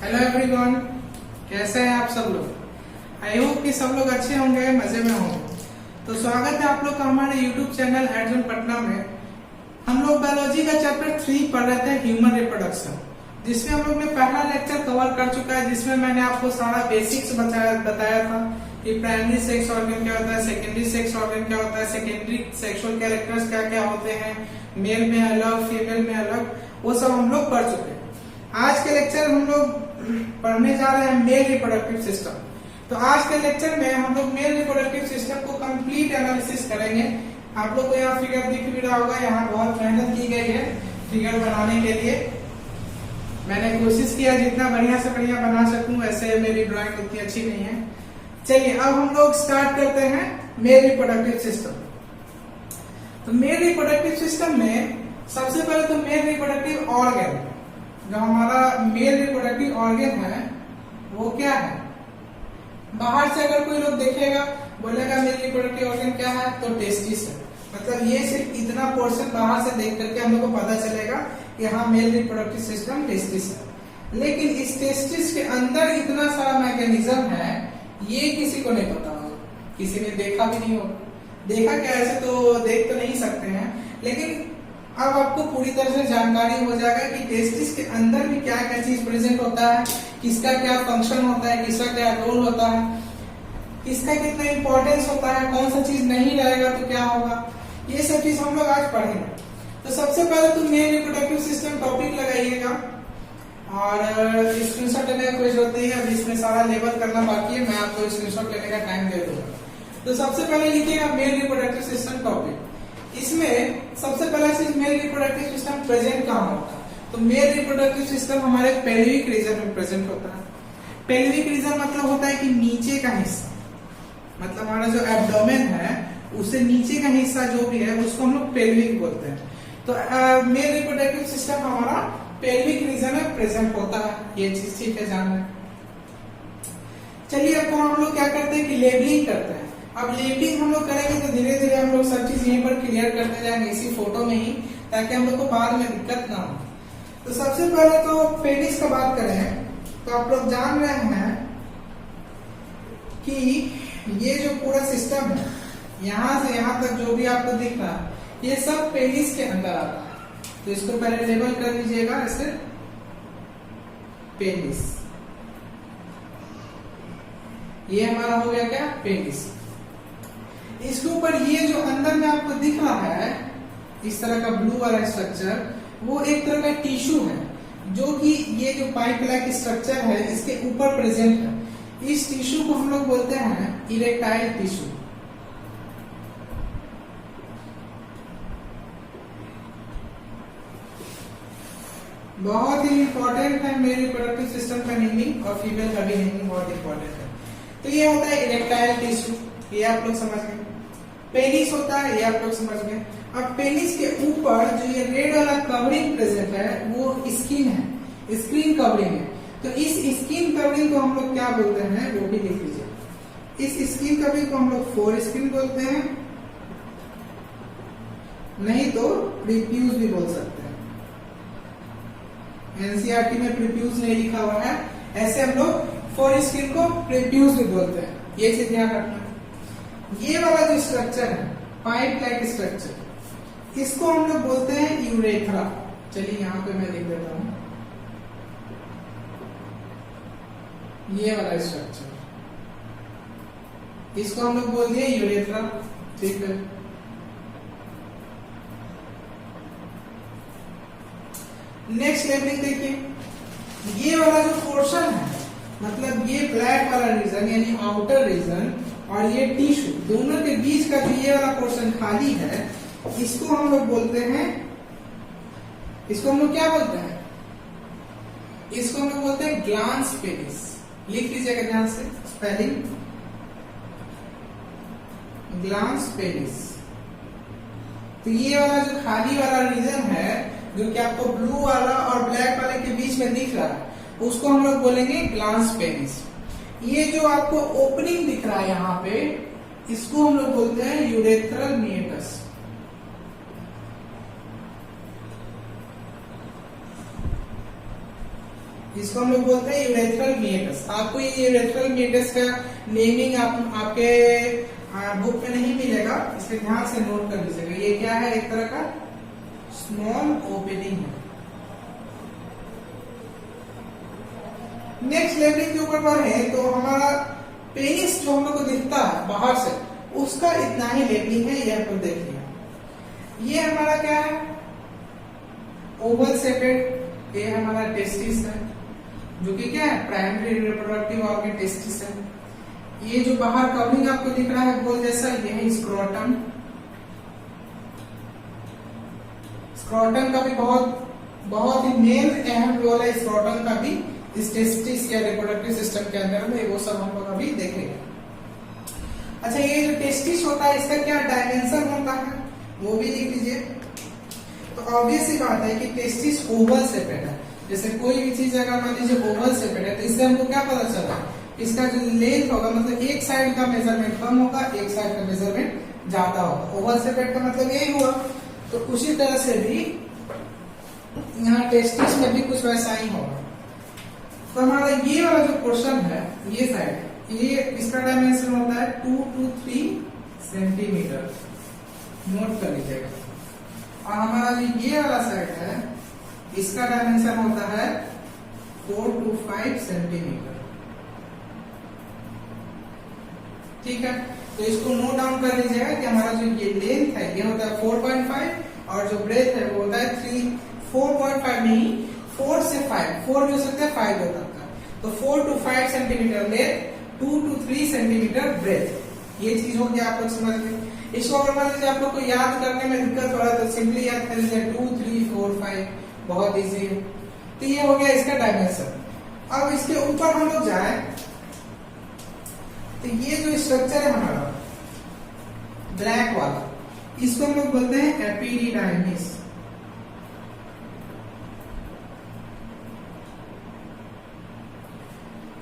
Hello everyone, कैसे हैं आप सब लोग। आई होप कि सब लोग अच्छे होंगे, मजे में होंगे। तो स्वागत है आप लोग का हमारे यूट्यूब चैनल अर्जुन पटना में। हम लोग बायोलॉजी का चैप्टर 3 पढ़ रहे थे, ह्यूमन रिप्रोडक्शन, जिसमें हम लोग ने पहला लेक्चर कवर कर चुका है, जिसमें मैंने आपको सारा बेसिक्स बताया था कि प्राइमरी सेक्स ऑर्गन क्या होता है, सेकेंडरी सेक्स ऑर्गन क्या होता है, सेकेंडरी सेक्सुअल कैरेक्टर्स क्या क्या होते हैं, मेल में अलग फीमेल में अलग, वो सब हम लोग पढ़ चुके हैं। आज के लेक्चर हम लोग पढ़ने जा रहे हैं मेल रिप्रोडक्टिव सिस्टम। तो आज के लेक्चर में हम लोग मेल रिप्रोडक्टिव सिस्टम को कंप्लीट एनालिसिस करेंगे। आप लोग को यहाँ फिगर दिख भी रहा होगा, यहाँ बहुत मेहनत की गई है फिगर बनाने के लिए। मैंने कोशिश किया जितना बढ़िया से बढ़िया बना सकूं, ऐसे मेरी ड्राइंग उतनी अच्छी नहीं है। चलिए अब हम लोग स्टार्ट करते हैं मेल रिप्रोडक्टिव सिस्टम। तो मेल रिप्रोडक्टिव सिस्टम में सबसे पहले तो मेल रिप्रोडक्टिव ऑर्गन, जो हमारा मेल रिप्रोडक्टिव ऑर्गन है वो क्या है। बाहर से अगर कोई लोग देखेगा, बोलेगा मेल रिप्रोडक्टिव ऑर्गन क्या है, तो टेस्टिस है। मतलब ये सिर्फ इतना पोर्शन बाहर से देख करके हम लोग को पता चलेगा कि हाँ मेल रिप्रोडक्टिव सिस्टम टेस्टिस है। लेकिन इस टेस्टिस के अंदर इतना सारा मैकेनिज्म है, ये किसी को नहीं पता होगा, किसी ने देखा भी नहीं होगा। देखा क्या, ऐसे तो देख तो नहीं सकते हैं, लेकिन अब आपको पूरी तरह से जानकारी हो जाएगा कि टेस्टिस के अंदर भी क्या क्या चीज प्रेजेंट होता है, किसका क्या फंक्शन होता है, किसका क्या रोल होता है, किसका कितना इंपॉर्टेंस होता है, कौन सा चीज नहीं रहेगा तो क्या होगा, ये सब चीज हम लोग आज पढ़ेंगे। तो सबसे पहले तो मेल रिप्रोडक्टिव सिस्टम टॉपिक लगाइएगा और स्क्रीनशॉट लेने का कोई जरूरत नहीं है, अभी इसमें सारा लेबल करना बाकी है, मैं आपको स्क्रीनशॉट लेने का टाइम दे दूंगा। तो सबसे पहले लिखिएगा मेल रिप्रोडक्टिव सिस्टम टॉपिक। इसमें सबसे पहला चीज मेल रिप्रोडक्टिव सिस्टम प्रेजेंट कहाँ होता है। तो मेल रिप्रोडक्टिव सिस्टम हमारे पेल्विक रीजन में प्रेजेंट होता है। पेल्विक रीजन मतलब होता है कि नीचे का हिस्सा, मतलब हमारा जो एब्डोमेन है उससे नीचे का हिस्सा जो भी है उसको हम लोग पेल्विक बोलते हैं। तो मेल रिप्रोडक्टिव सिस्टम हमारा पेल्विक रीजन में प्रेजेंट होता है, ये चीज ठीक है जान रहे। चलिए अब हम लोग क्या करते हैं कि लेबलिंग करते हैं। अब लेबलिंग हम लोग करेंगे तो धीरे धीरे हम लोग सब चीज यहीं पर क्लियर करते जाएंगे इसी फोटो में ही, ताकि हम लोग को बाद में दिक्कत ना हो। तो सबसे पहले तो पेनिस का बात करें तो आप लोग जान रहे हैं कि ये जो पूरा सिस्टम है, यहाँ से यहाँ तक जो भी आपको दिख रहा है, ये सब पेनिस के अंदर आता है। तो इसको पहले लेबल कर लीजिएगा ऐसे, पेनिस। ये हमारा हो गया क्या, पेनिस। इसके ऊपर ये जो अंदर में आपको दिख रहा है इस तरह का ब्लू वाला स्ट्रक्चर, वो एक तरह का टिश्यू है, जो कि ये जो पाइप लाइक स्ट्रक्चर है इसके ऊपर प्रेजेंट है। इस टिश्यू को हम लोग बोलते हैं इरेक्टाइल टिश्यू। बहुत ही इंपॉर्टेंट है मेल रिप्रोडक्टिव सिस्टम का नेमिंग, और फीमेल का भी नेमिंग बहुत इंपॉर्टेंट है। तो ये होता है इरेक्टाइल टिश्यू, ये आप लोग समझ गए। पेनिस होता है, ये आप लोग समझ गए। अब पेनिस के ऊपर जो ये रेड वाला कवरिंग प्रेजेंट है वो स्किन है, स्किन कवरिंग है। तो इस स्किन कवरिंग को हम लोग क्या बोलते हैं वो भी लिख लीजिए। इस स्किन कवरिंग को हम लोग फोर स्किन बोलते हैं, नहीं तो प्रीप्यूज भी बोल सकते हैं। एनसीईआरटी में प्रीप्यूज नहीं लिखा हुआ है, ऐसे हम लोग फोर स्किन को प्रीप्यूज भी बोलते हैं, ये चीज ध्यान रखना। ये वाला जो स्ट्रक्चर है पाइप लाइक स्ट्रक्चर, इसको हम लोग बोलते हैं यूरेथ्रा। चलिए यहाँ पे मैं लिख देता हूं, ये वाला स्ट्रक्चर, इसको हम लोग बोल दिए यूरेथ्रा, ठीक है। नेक्स्ट लेबलिंग देखिए, ये वाला जो पोर्शन है, मतलब ये ब्लैक वाला रीजन यानी आउटर रीजन और ये टिश्यू, दोनों के बीच का जो ये वाला पोर्शन खाली है, इसको हम लोग बोलते हैं, इसको हम लोग क्या बोलते हैं, इसको हम लोग बोलते हैं ग्लांस पेनिस। लिख लीजिएगा ध्यान से स्पेलिंग, ग्लांस पेनिस। तो ये वाला जो खाली वाला रीजन है, जो कि आपको ब्लू वाला और ब्लैक वाले के बीच में दिख रहा है, उसको हम लोग बोलेंगे ग्लांस पेनिस। ये जो आपको ओपनिंग दिख रहा है यहाँ पे, इसको हम लोग बोलते हैं यूरेथ्रल मीएटस। इसको हम लोग बोलते हैं यूरेथ्रल मीएटस। आपको ये यूरेथ्रल मीएटस का नेमिंग आपके बुक में नहीं मिलेगा, इसलिए ध्यान से नोट कर लीजिएगा। ये क्या है, एक तरह का स्मॉल ओपनिंग है। नेक्स्ट लेवलिंग के ऊपर बढ़े तो हमारा पेनिस जो हम लोग को दिखता है बाहर से, उसका इतना ही लेवलिंग है। ये आपको देखिए, ये हमारा क्या है, ओवल शेपेड। ये हमारा टेस्टिस है, जो कि क्या है, प्राइमरी रिप्रोडक्टिव ऑर्गन टेस्टिस है। ये जो बाहर कवरिंग आपको दिख रहा है गोल जैसा, ये है स्क्रोटम। स्क्रोटम का भी बहुत ही मेन अहम रोल है स्क्रोटम का भी इस टेस्टिस या रिप्रोडक्टिव सिस्टम के अंदर में, वो सब हम लोग अभी देखेंगे। अच्छा, ये जो टेस्टिस होता है इसका क्या डायमेंशन होता है वो भी देख लीजिए। तो ऑब्वियस सी बात है कि टेस्टिस ओवल शेपेड है। जैसे कोई भी चीज अगर मान लीजिए ओवल शेपेड है तो इससे हमको क्या पता चला, इसका जो लेंथ होगा, मतलब एक साइड का मेजरमेंट कम होगा, एक साइड का मेजरमेंट ज्यादा होगा। ओवल शेपेड का मतलब यही हुआ। तो उसी तरह से भी यहाँ टेस्टिस में भी कुछ वैसा ही होगा। तो हमारा ये वाला जो पोर्शन है, ये साइड, ये इसका डायमेंशन होता है 2 to 3 सेंटीमीटर, नोट कर लीजिएगा। और हमारा जो ये वाला साइड है, इसका डायमेंशन होता है 4 to 5 सेंटीमीटर। ठीक है, तो इसको नोट डाउन कर लीजिएगा कि हमारा जो ये लेंथ है ये होता है 4.5 और जो ब्रेथ है वो होता है 4.5 नहीं, 4 से 5, 4 भी हो सकता है, 5 हो सकता है। तो 4 to 5 centimetre length, 2 to 3 centimetre breath. ये चीज हो गया, आप लोग समझ गए। इसको अगर मान लीजिए आप लोग को याद करने में दिक्कत हो रहा है तो सिंपली याद कर लीजिए 2, 3, 4, 5, बहुत इजी है। तो ये हो गया इसका डायमेंशन। अब इसके ऊपर हम लोग जाए तो ये जो स्ट्रक्चर है हमारा ब्लैक वाला, इसको हम लोग बोलते हैं एपिडिडाइमिस।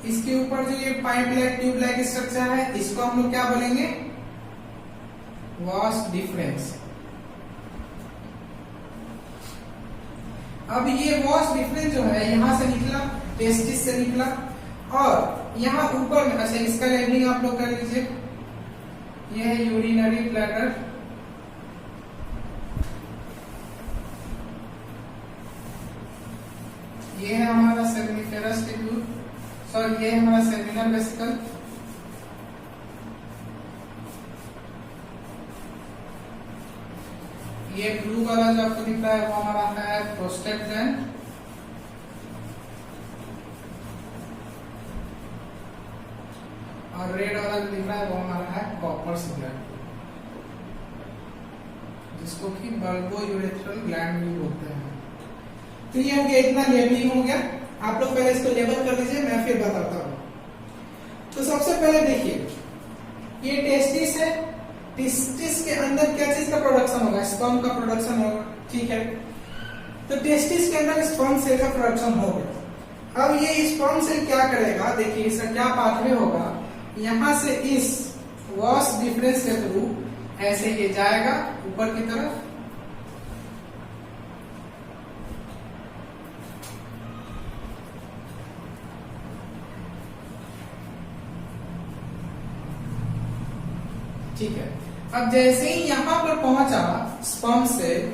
इसके ऊपर जो ये pipe like tube like structure है, इसको हम लोग क्या बोलेंगे, वास डिफरेंस। अब ये वास डिफरेंस जो है यहां से निकला, टेस्टिस से निकला, और यहाँ ऊपर में, अच्छा इसका लेवलिंग आप लोग कर लीजिए। ये है यूरिनरी ब्लैडर, ये है हमारा सेमिनिफेरस ट्यूब, सॉरी ये है हमारा सेमिनल वेसिकल। ये ब्लू वाला जो आपको दिख रहा है वो हमारा है प्रोस्टेट ग्लैंड। और रेड वाला जो दिख रहा है वो हमारा है कॉपर्स ग्लैंड, जिसको कि बल्बो यूरेथ्रल ग्लैंड भी बोलते हैं। तो ये हो गया, इतना लेबलिंग हो गया। आप लोग पहले इसको लेबल कर लीजिए, मैं फिर बताता हूँ। तो सबसे पहले देखिए, ये टेस्टिस है, टेस्टिस के अंदर क्या चीज का प्रोडक्शन होगा, स्पर्म का प्रोडक्शन होगा। ठीक है, तो टेस्टिस के अंदर स्पर्म सेल का प्रोडक्शन होगा। अब ये स्पर्म सेल क्या करेगा, देखिए इसका क्या पाथवे होगा, यहां से इस वास डिफरेंस के थ्रू ऐसे ये जाएगा ऊपर की तरफ, ठीक है। अब जैसे ही यहां पर पहुंचा स्पर्म सेल,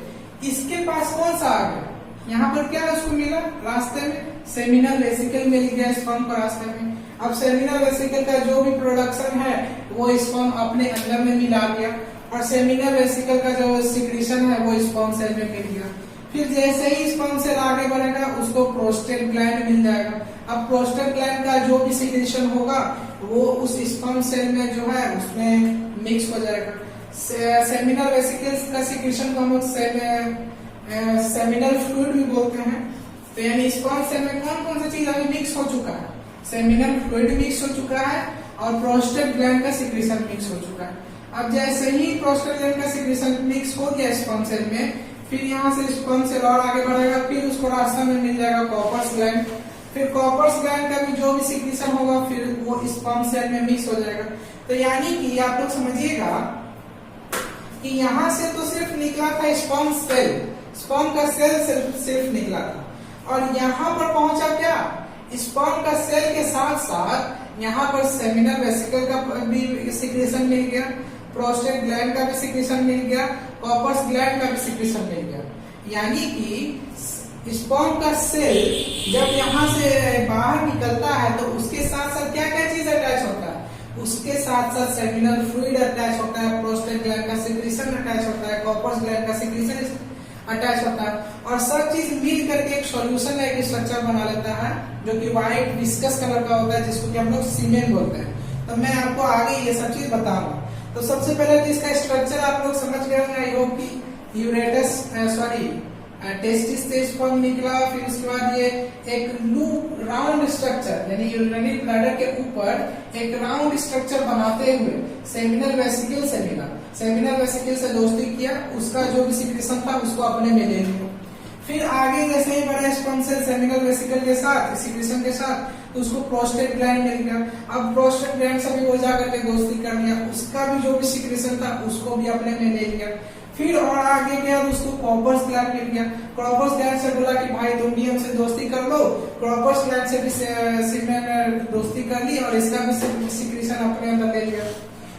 इसके पास कौन सा आ गया, यहाँ पर क्या उसको मिला रास्ते में, सेमिनल वेसिकल मिल गया स्पर्म को रास्ते में। अब सेमिनल वेसिकल का जो भी प्रोडक्शन है वो स्पर्म अपने अंदर में मिला लिया, और सेमिनल वेसिकल का जो सिक्रीशन है वो स्पर्म सेल में मिल गया। फिर जैसे ही स्पर्म सेल आगे बढ़ेगा उसको प्रोस्टेट ग्लैंड मिल जाएगा। अब प्रोस्टेट ग्लैंड का जो भी सिक्रीशन होगा वो उस स्पर्म सेल में जो है उसमें मिक्स हो जाएगा। सेमिनल वेसिकल्स का सिक्रीशन को हम लोग सेमिनल फ्लूइड भी बोलते हैं। तो यानी स्पर्म सेल में कौन कौन सी चीज अभी मिक्स हो चुका है, सेमिनल फ्लूइड मिक्स हो चुका है और प्रोस्टेट ग्लैंड का सिक्रीशन मिक्स हो चुका है। अब जैसे ही प्रोस्टेट ग्लैंड का सिक्रीशन मिक्स हो गया स्पर्म सेल में, फिर यहाँ से स्पर्म सेल और आगे बढ़ेगा, फिर उसको रास्ता में मिल जाएगा कॉपर्स ग्लैंड। फिर कॉपर्स ग्लैंड का भी जो भी सिक्रीशन होगा फिर वो स्पर्म सेल में मिक्स हो जाएगा। तो यानी कि आप लोग समझिएगा कि यहाँ से तो सिर्फ निकला था स्पर्म सेल, स्पर्म का सेल सिर्फ निकला था, और यहाँ पर पहुंचा क्या, स्पर्म का सेल के साथ साथ यहाँ पर सेमिनल वेसिकल का भी सिक्रेशन मिल गया, प्रोस्टेट ग्लैंड का भी सिक्रेशन मिल गया, कॉपर्स ग्लैंड का भी सिक्रेशन मिल गया। यानी कि स्पर्म का सेल जब यहाँ से बाहर निकलता है तो उसके साथ साथ क्या क्या चीज अटैच होता है, उसके साथ साथ सेमिनल फ्लूइड अटैच होता है, प्रोस्टेट ग्लैंड का सिक्रेशन अटैच होता है, कॉपर्स ग्लैंड का सिक्रेशन अटैच होता है, और सब चीज मिल करके एक सॉल्यूशन एक स्ट्रक्चर बना लेता है जो कि व्हाइट विस्कस कलर का होता है, जिसको कि हम लोग सीमेन बोलते हैं। तो मैं आपको आगे ये सब चीज बताऊंगा। तो सबसे पहले तो इसका स्ट्रक्चर आप लोग समझ गए होंगे, आई होप कि यूरेटस टेस्टिस से स्पर्म निकला, फिर उसके बाद ये एक लूप राउंड स्ट्रक्चर यानी यूरिनरी ब्लैडर के ऊपर एक राउंड स्ट्रक्चर बनाते हुए सेमिनल वेसिकल से मिला, सेमिनल वेसिकल से दोस्ती किया, उसका जो भी सिक्रेशन था उसको अपने में ले लिया। फिर आगे जैसे ही बड़ा स्पर्म सेल सेमिनल वेसिकल के साथ सिक्रेशन के साथ तो उसको प्रोस्टेट ग्लैंड मिल गया। अब प्रोस्टेट ग्लैंड से भी वो जाकर के दोस्ती कर लिया, उसका भी जो भी सिक्रेशन था उसको भी अपने में ले लिया। फिर और आगे गया तो उसको कॉपर्स ग्लैंड मिल गया। कॉपर्स ग्लैंड से बोला कि भाई तुम भी हमसे दोस्ती कर लो, कॉपर्स ग्लैंड से भी सीमेन दोस्ती कर ली और इसका भी सिक्रेशन अपने अंदर ले लिया।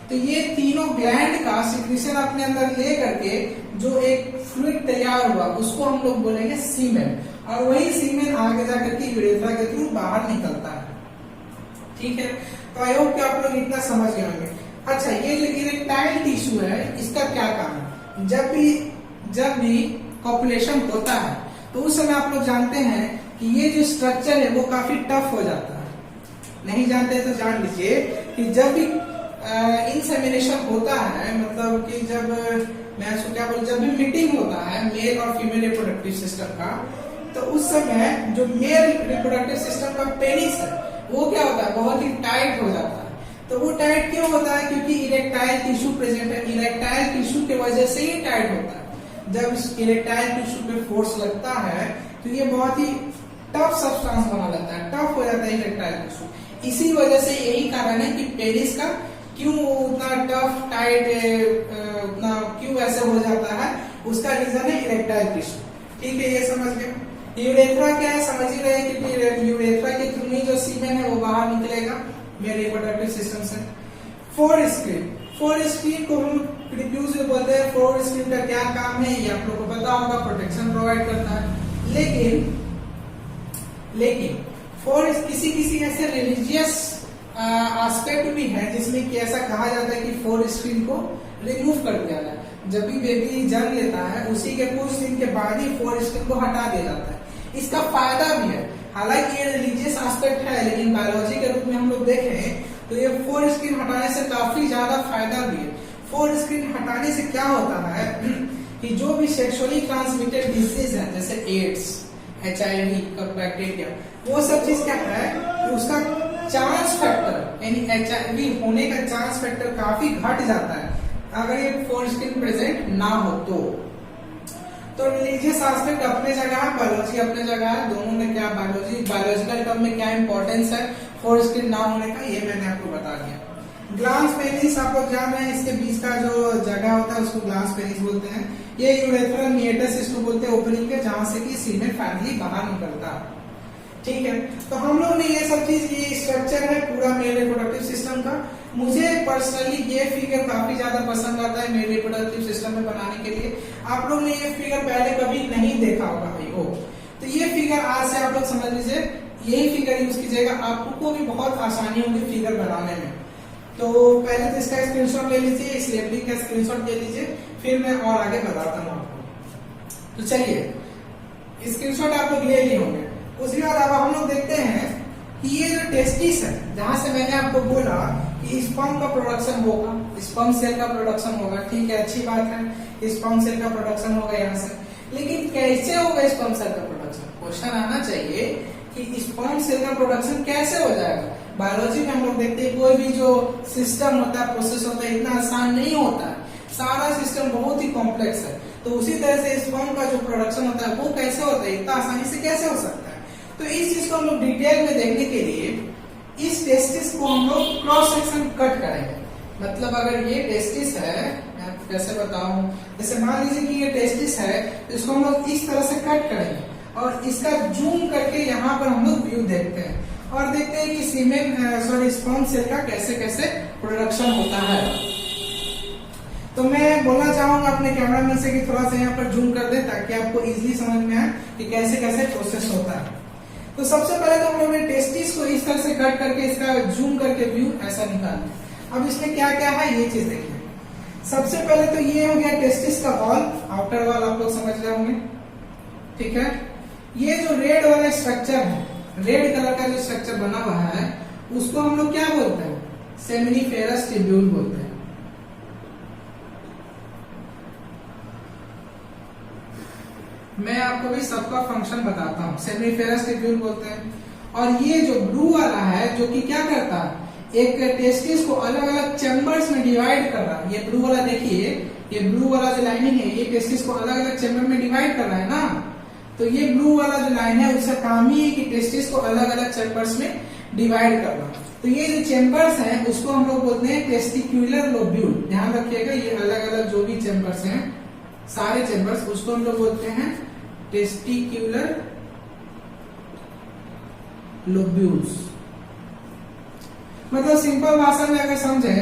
तो ये तीनों ग्लैंड का सिक्रेशन अपने अंदर ले करके जो एक फ्लूइड तैयार हुआ उसको हम लोग बोलेंगे सीमेन, और वही सीमेन आगे जाकर के यूरेथ्रा के थ्रू बाहर निकलता है। ठीक है, तो आई होप कि आप लोग इतना समझ गए होंगे। अच्छा, ये इरेक्टाइल टिश्यू है, इसका क्या काम है? जब भी कॉपुलेशन होता है तो उस समय आप लोग जानते हैं कि ये जो स्ट्रक्चर है वो काफी टफ हो जाता है। नहीं जानते तो जान लीजिए कि जब भी इंसेमिनेशन होता है, मतलब कि जब मैं उसको क्या बोलूं, जब भी मीटिंग होता है मेल और फीमेल रिप्रोडक्टिव सिस्टम का, तो उस समय जो मेल रिप्रोडक्टिव सिस्टम का पेनिस है वो क्या होता है, बहुत ही टाइट हो जाता है। तो वो टाइट क्यों होता है? क्योंकि इरेक्टाइल टिश्यू प्रेजेंट है। इरेक्टाइल टिश्यू की वजह से ही टाइट होता है। जब इस इरेक्टाइल टिश्यू पे फोर्स लगता है तो ये बहुत ही टफ सब्सटेंस बना लेता है, टफ हो जाता है इरेक्टाइल टिश्यू। इसी वजह से यही कारण है कि पेनिस का क्यों उतना टफ टाइट उतना क्यों ऐसे हो जाता है, उसका रीजन है इरेक्टाइल टिश्यू। ठीक है, ये समझ गए। यूरेथ्रा क्या है, समझ ही रहे कि यूरेथ्रा के थ्रू ही जो सीमेन है वो बाहर निकलेगा मेरे रिप्रोडक्टिव सिस्टम से। फोर स्क्रीन को हम प्रीफ्यूज में बोलते हैं। फोर स्क्रीन का क्या काम है ये आप लोगों को पता होगा, प्रोटेक्शन प्रोवाइड करता है। लेकिन फोर किसी ऐसे रिलीजियस एस्पेक्ट भी है जिसमें कि ऐसा कहा जाता है कि फोर स्क्रीन को रिमूव कर दिया जाए। जब भी बेबी जन्म लेता है उसी के कुछ दिन के बाद ही फोर स्क्रीन को हटा दिया जाता है। इसका फायदा भी है, हालांकि ये रिलीजियस एस्पेक्ट है, लेकिन बायोलॉजी के रूप में हम लोग देखें तो ये फोर स्क्रीन हटाने से काफी ज्यादा फायदा भी है। फोर स्क्रीन हटाने से क्या होता है कि जो भी सेक्सुअली ट्रांसमिटेड डिजीज है जैसे एड्स, HIV, बैक्टीरिया, वो सब चीज क्या है कि उसका चांस फैक्टर यानी HIV होने का चांस फैक्टर काफी घट जाता है अगर ये फोर स्क्रीन प्रेजेंट ना हो तो रिलीजियस एस्पेक्ट अपने जगह है, बायोलॉजी अपने जगह है। दोनों में क्या बायोलॉजिकल टर्म में क्या इंपॉर्टेंस है फोर स्क्रीन ना होने का, ये मैंने आपको बता दिया। ग्लांस पेनिस आप लोग जान रहे हैं, इसके बीच का जो जगह होता है उसको ग्लांस पेनिस बोलते हैं। ये यूरेथ्रा मीएटस इसको बोलते हैं ओपनिंग के, जहां से कि सीमेन फाइनली बाहर निकलता है। ठीक है, तो हम लोग ने ये सब चीज, ये स्ट्रक्चर है पूरा मेल रिप्रोडक्टिव सिस्टम का। मुझे पर्सनली ये फिगर काफी ज्यादा पसंद आता है मेल रिप्रोडक्टिव सिस्टम में बनाने के लिए। आप लोग ने ये फिगर पहले कभी नहीं देखा होगा भाई हो, तो ये फिगर आज से आप लोग समझ लीजिए, यही फिगर यूज कीजिएगा, आपको भी बहुत आसानी होगी फिगर बनाने में। तो पहले तो इसका स्क्रीनशॉट ले लीजिए, इस लेबलिंग का स्क्रीनशॉट ले लीजिए, फिर मैं और आगे बताता हूँ आपको। तो चलिए स्क्रीनशॉट आप लोग ले लिए होंगे। उसके बाद अब हम लोग देखते हैं कि ये जो टेस्टिस है, जहां से मैंने आपको बोला कि स्पर्म का प्रोडक्शन होगा, स्पर्म सेल का प्रोडक्शन होगा। ठीक है, अच्छी बात है, स्पर्म सेल का प्रोडक्शन होगा यहाँ से, लेकिन कैसे होगा स्पर्म सेल का प्रोडक्शन? क्वेश्चन आना चाहिए कि स्पर्म सेल का प्रोडक्शन कैसे हो जाएगा। बायोलॉजी में हम लोग देखते हैं कोई भी जो सिस्टम होता है, प्रोसेस होता है, इतना आसान नहीं होता है, सारा सिस्टम बहुत ही कॉम्प्लेक्स है। तो उसी तरह से स्पर्म का जो प्रोडक्शन होता है वो कैसे होता है, इतना आसानी से कैसे हो सकता है? तो इस चीज को हम लोग डिटेल में देखने के लिए इस टेस्टिस को हम लोग क्रॉस सेक्शन कट करेंगे। मतलब अगर ये टेस्टिस है, मैं कैसे बताऊं, जैसे मान लीजिए कि ये टेस्टिस है, तो इसको हम लोग इस तरह से कट करेंगे और इसका जूम करके यहाँ पर हम लोग व्यू देखते हैं और देखते हैं कि सीमेन स्पर्म सेल का कैसे कैसे प्रोडक्शन होता है। तो मैं बोलना चाहूंगा अपने कैमरामैन से कि थोड़ा सा यहाँ पर जूम कर दे ताकि आपको इजीली समझ में आए कि कैसे कैसे प्रोसेस होता है। तो सबसे पहले तो हम लोग ने टेस्टिस को इस तरह से कट करके इसका जूम करके व्यू ऐसा निकालना। अब इसमें क्या क्या है ये चीज देखिए। सबसे पहले तो ये हो गया टेस्टिस का वॉल, आउटर वॉल आप लोग समझ रहे होंगे, ठीक है। ये जो रेड वाला स्ट्रक्चर है, रेड कलर का जो स्ट्रक्चर बना हुआ है उसको हम लोग क्या बोलते हैं, सेमिनिफेरस ट्यूब्यूल बोलते हैं। मैं आपको भी सबका फंक्शन बताता हूँ। सेमिनिफेरस ट्यूब्यूल बोलते हैं। और ये जो ब्लू वाला है जो कि क्या करता है, एक टेस्टिस को अलग अलग चैम्बर्स में डिवाइड कर रहा है। ये ब्लू वाला देखिए, ये ब्लू वाला जो लाइनिंग है ये टेस्टिस को अलग अलग चैम्बर में डिवाइड कर रहा है ना। तो ये ब्लू वाला जो लाइन है उसका काम ही है कि टेस्टिस को अलग अलग चैम्बर्स में डिवाइड करना। तो ये जो चैम्बर्स हैं उसको हम लोग बोलते हैं टेस्टिक्यूलर लोब्यूल। ध्यान रखिएगा, ये अलग अलग जो भी चैम्बर्स हैं सारे चैम्बर्स उसको हम लोग बोलते हैं टेस्टिक्यूलर लोब्यूल्स। मतलब सिंपल भाषा में अगर समझे,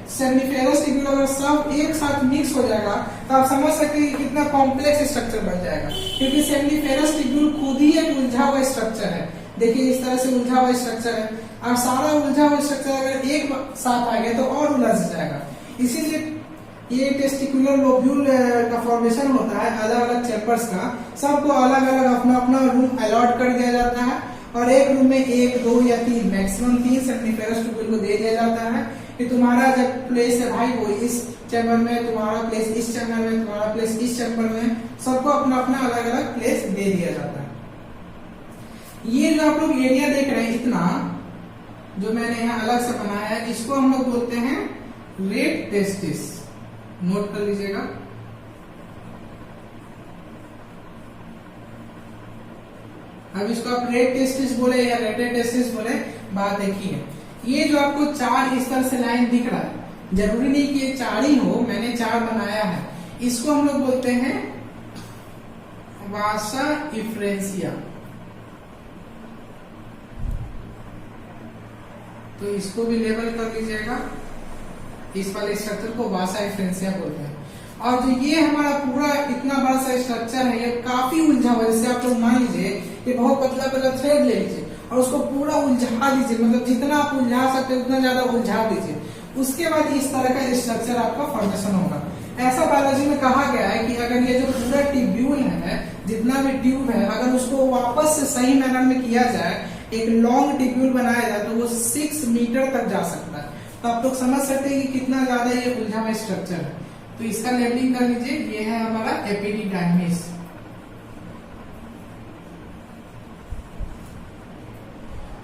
सेमिनिफेरस ट्यूब्यूल अगर सब एक साथ मिक्स हो जाएगा तो आप समझ सकते हैं कि कितना कॉम्प्लेक्स स्ट्रक्चर बन जाएगा। क्योंकि सेमिनिफेरस ट्यूब्यूल खुद ही एक उलझा हुआ स्ट्रक्चर है। देखिए इस तरह से उलझा हुआ स्ट्रक्चर है और सारा उलझा हुआ स्ट्रक्चर अगर एक साथ आ गया तो और उलझ जाएगा। इसीलिए ये टेस्टिकुलर लोब्यूल का फॉर्मेशन होता है अलग अलग चैम्बर्स का। सबको अलग अलग अपना अपना रूम अलॉट कर दिया जाता है और एक रूम में 1, 2 या 3 मैक्सिमम 3 सेमिनिफेरस ट्यूब्यूल को दे दिया जाता है कि तुम्हारा जब प्लेस है भाई वो इस चैम्बर में, तुम्हारा प्लेस इस चैम्बर में, तुम्हारा प्लेस इस चैम्बर में, सबको अपना अपना अलग अलग प्लेस दे दिया जाता है। ये जो आप लोग एरिया देख रहे हैं इतना जो मैंने यहाँ अलग से बनाया है इसको हम लोग बोलते हैं रेड टेस्टिस। नोट कर लीजिएगा। अब इसको आप रेड टेस्टिस बोले या रेटेड टेस्टिस बोले, बात एक ही है। ये जो आपको 4 इस तरह से लाइन दिख रहा है, जरूरी नहीं कि ये 4 ही हो, मैंने 4 बनाया है। इसको हम लोग बोलते हैं वासा इफ्रेंसिया। तो इसको भी लेबल कर लीजिएगा। इस वाले स्ट्रक्चर को वासा इफ्रेंसिया बोलते हैं। और जो ये हमारा पूरा इतना बड़ा सा स्ट्रक्चर है ये काफी उलझा हुआ है। जैसे आप लोग मान लीजिए कि बहुत पतला पतला थ्रेड ले लीजिए और उसको पूरा उलझा दीजिए, मतलब जितना आप उलझा सकते उतना ज्यादा उलझा दीजिए। उसके बाद इस तरह का स्ट्रक्चर आपका फॉर्मेशन होगा। ऐसा बायोलॉजी में कहा गया है कि अगर ये जो पूरा ट्यूब्यूल है, जितना भी ट्यूब है, अगर उसको वापस से सही मैनर में किया जाए, एक लॉन्ग ट्यूब्यूल बनाया जाए तो वो 6 मीटर तक जा सकता है। तो आप लोग समझ सकते हैं कि कितना ज्यादा ये उलझा हुआ स्ट्रक्चर है। तो इसका लेबलिंग कर लीजिए। ये है हमारा एपिडिडाइमिस।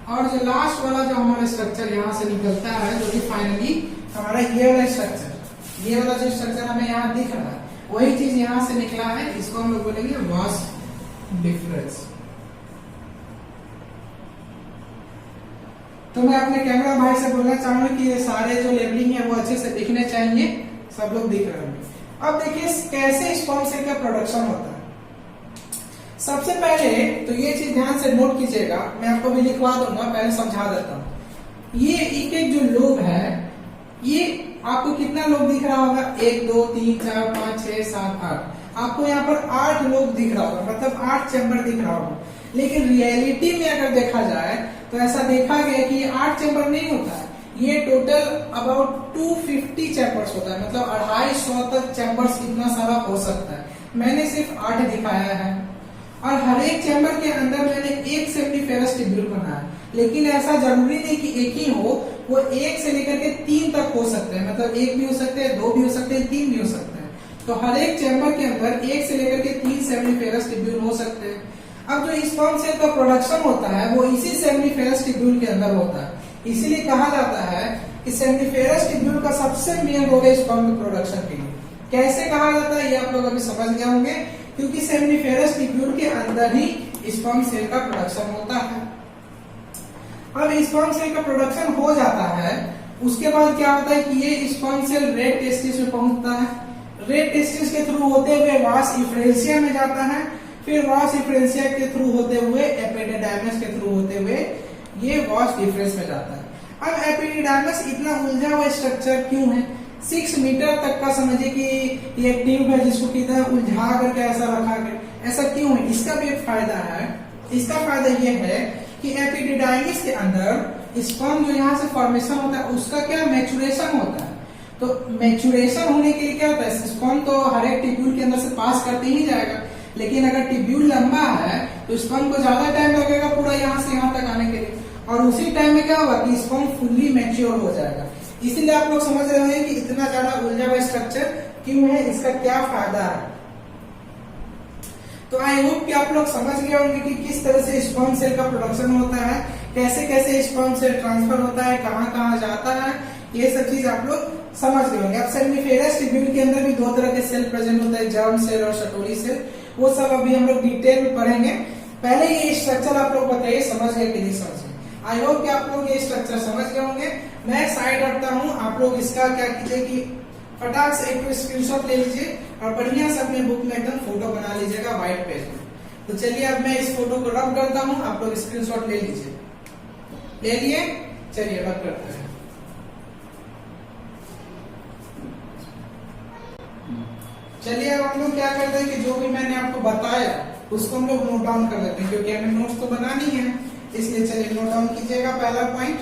और जो लास्ट वाला जो हमारा स्ट्रक्चर यहाँ से निकलता है जो कि फाइनली हमारा ये वाला स्ट्रक्चर, ये वाला जो स्ट्रक्चर हमें यहाँ दिख रहा है वही चीज यहाँ से निकला है। इसको हम लोग बोलेंगे वास डिफरेंस। तो मैं अपने कैमरा भाई से बोलना चाहूंगा कि ये सारे जो लेबलिंग है वो अच्छे से दिखने चाहिए। सब लोग दिख रहे होंगे। अब देखिए कैसे स्पर्म सेल का प्रोडक्शन होता है। सबसे पहले तो ये चीज ध्यान से नोट कीजिएगा, मैं आपको भी लिखवा दूंगा, पहले समझा देता हूँ। ये एक एक जो लोब है ये आपको कितना लोब दिख रहा होगा, 1, 2, 3, 4, 5, 6, 7, 8। आपको यहाँ पर 8 लोब दिख रहा होगा, मतलब 8 चैम्बर दिख रहा होगा। लेकिन रियलिटी में अगर देखा जाए तो ऐसा देखा गया कि ये 8 चैम्बर नहीं होता है, ये टोटल अबाउट 250 चैम्बर्स होता है। मतलब 250 तक चैम्बर्स इतना सारा हो सकता है। मैंने सिर्फ 8 दिखाया है और हर एक चैम्बर के अंदर मैंने एक सेमिनिफेरस ट्यूब्यूल बनाया। लेकिन ऐसा जरूरी नहीं कि एक ही हो, वो 1 से लेकर के 3 तक हो सकते हैं। मतलब 1 भी हो सकते हैं, 2 भी हो सकते हैं, 3 भी हो सकते हैं। तो हर एक चैम्बर के अंदर 1 से लेकर के 3 सेमिनिफेरस ट्यूब्यूल हो सकते हैं। अब जो स्पर्म सेल का प्रोडक्शन होता है वो इसी सेमिनिफेरस ट्यूब्यूल के अंदर होता है। इसीलिए कहा जाता है कि सेमिनिफेरस ट्यूब्यूल का सबसे मेन रोल है स्पर्म प्रोडक्शन के लिए। कैसे कहा जाता है ये आप लोग अभी समझ गए होंगे, क्योंकि सेमिनिफेरस ट्यूब्यूल के अंदर ही स्पर्म सेल का प्रोडक्शन होता है। अब स्पर्म सेल का प्रोडक्शन हो जाता है, उसके बाद क्या होता है कि ये स्पर्म सेल रेड टेस्टिस में पहुंचता है। रेड टेस्टिस के थ्रू होते हुए वास इफ्रेंसिया में जाता है। फिर वॉस डिफरेंशिया के थ्रू होते हुए एपिडिडाइमस के थ्रू होते हुए ये वॉस डिफरेंस में जाता है। अब एपिडिडाइमस इतना उलझा हुआ स्ट्रक्चर क्यों है? 6 मीटर तक का समझिए कि ये ट्यूब है जिसको कितना उलझा करके ऐसा रखा गया, ऐसा क्यों है? इसका भी एक फायदा है। इसका फायदा ये है कि एपिडिडाइमिस के अंदर स्पर्म जो यहाँ से फॉर्मेशन होता है उसका क्या मैचुरेशन होता है। तो मैचुरेशन होने के लिए क्या होता है, स्पर्म तो हर एक टिब्यूल के अंदर से पास करते ही जाएगा, लेकिन अगर टिब्यूल लंबा है तो स्पर्म को ज्यादा टाइम लगेगा पूरा यहाँ से यहाँ तक आने के लिए, और उसी टाइम में क्या होगा कि स्पर्म फुल्ली मैच्योर हो जाएगा। इसीलिए आप लोग समझ रहे हैं कि इतना ज्यादा उलझा हुआ स्ट्रक्चर क्यों है, इसका क्या फायदा है। तो आई होप कि आप लोग समझ गए होंगे कि किस तरह से स्पर्म सेल का प्रोडक्शन होता है, कैसे कैसे स्पर्म सेल ट्रांसफर होता है, कहाँ कहाँ जाता है, ये सब चीज आप लोग समझ गए होंगे। अब सेमिनिफेरस टिब्यूल के अंदर भी 2 तरह के सेल प्रेजेंट होता है, जर्म सेल और सटोरी सेल, वो सब अभी हम लोग डिटेल में पढ़ेंगे। पहले ये स्ट्रक्चर आप लोग बताइए समझ गए कि नहीं समझ गए। आई होप कि आप लोग ये स्ट्रक्चर समझ गए होंगे। मैं साइड रखता हूँ, आप लोग इसका क्या कीजिए कि फटाक से एक स्क्रीनशॉट ले लीजिए और बढ़िया से अपने बुक में एकदम फोटो बना लीजिएगा व्हाइट पेज में। तो चलिए अब मैं इस फोटो को रब करता हूँ, आप लोग स्क्रीनशॉट ले लीजिए। ले लिए? चलिए रब करते हैं। चलिए अब हम लोग क्या करते हैं कि जो भी मैंने आपको बताया उसको हम लोग नोट डाउन कर लेते हैं, क्योंकि हमें नोट्स तो बनानी है, इसलिए चलिए नोट डाउन कीजिएगा। पहला पॉइंट,